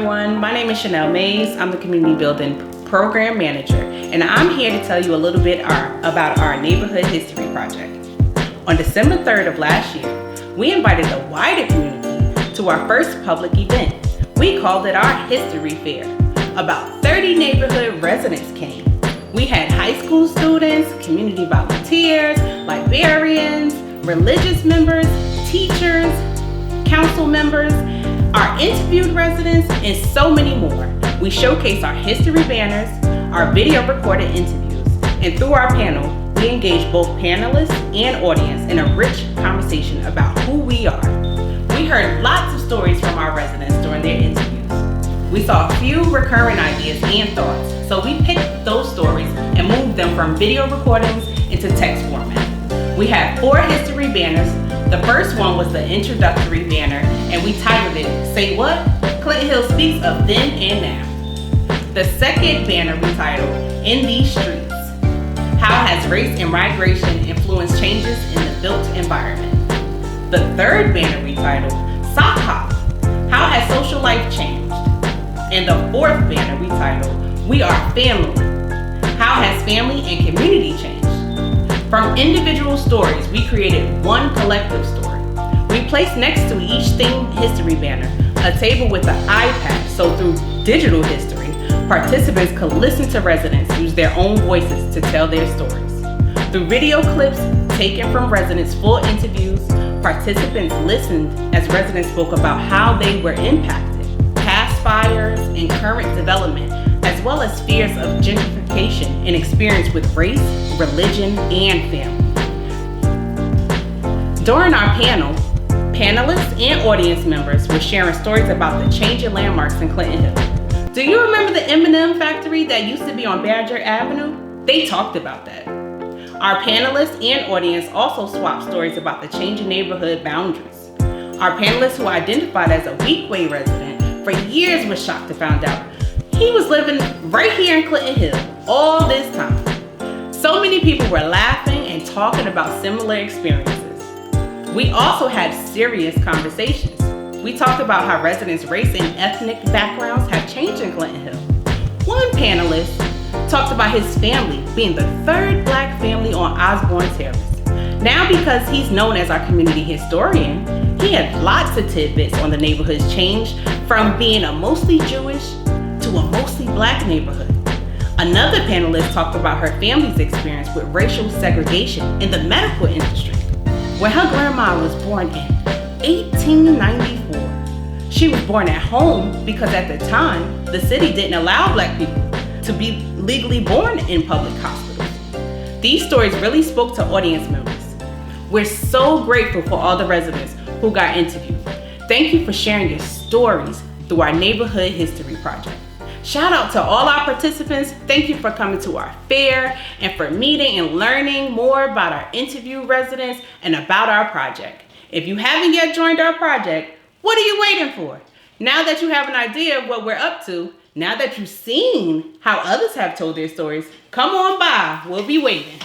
everyone. My name is Chanel Mays. I'm the Community Building Program Manager, and I'm here to tell you a little bit about our Neighborhood History Project. On December 3rd of last year, we invited the wider community to our first public event. We called it our History Fair. About 30 neighborhood residents came. We had high school students, community volunteers, librarians, religious members, teachers, council members, our interviewed residents, and so many more. We showcased our history banners, our video recorded interviews, and through our panel, we engaged both panelists and audience in a rich conversation about who we are. We heard lots of stories from our residents during their interviews. We saw a few recurring ideas and thoughts, so we picked those stories and moved them from video recordings into text format. We had 4 history banners. The first one was the introductory banner, and we titled it, "Say What? Clinton Hill Speaks of Then and Now." The second banner we titled, "In These Streets. How has race and migration influenced changes in the built environment?" The third banner we titled, "Sock Hop. How has social life changed?" And the fourth banner we titled, "We Are Family. How has family and community changed?" From individual stories, we created one collective story. We placed next to each themed history banner a table with an iPad, so through digital history, participants could listen to residents use their own voices to tell their stories. Through video clips taken from residents' full interviews, participants listened as residents spoke about how they were impacted, past fires and current development, as well as fears of gentrification and experience with race, religion, and family. During our panel, panelists and audience members were sharing stories about the changing landmarks in Clinton Hill. Do you remember the M&M factory that used to be on Badger Avenue? They talked about that. Our panelists and audience also swapped stories about the changing neighborhood boundaries. Our panelist, who identified as a Weequahic resident, for years was shocked to find out he was living right here in Clinton Hill all this time. So many people were laughing and talking about similar experiences. We also had serious conversations. We talked about how residents' race and ethnic backgrounds have changed in Clinton Hill. One panelist talked about his family being the 3rd Black family on Osborne Terrace. Now, because he's known as our community historian, he had lots of tidbits on the neighborhood's change from being a mostly Jewish to a mostly Black neighborhood. Another panelist talked about her family's experience with racial segregation in the medical industry, where her grandma was born in 1894. She was born at home because at the time, the city didn't allow Black people to be legally born in public hospitals. These stories really spoke to audience members. We're so grateful for all the residents who got interviewed. Thank you for sharing your stories through our Neighborhood History Project. Shout out to all our participants. Thank you for coming to our fair and for meeting and learning more about our interview residents and about our project. If you haven't yet joined our project, what are you waiting for? Now that you have an idea of what we're up to, now that you've seen how others have told their stories, come on by. We'll be waiting.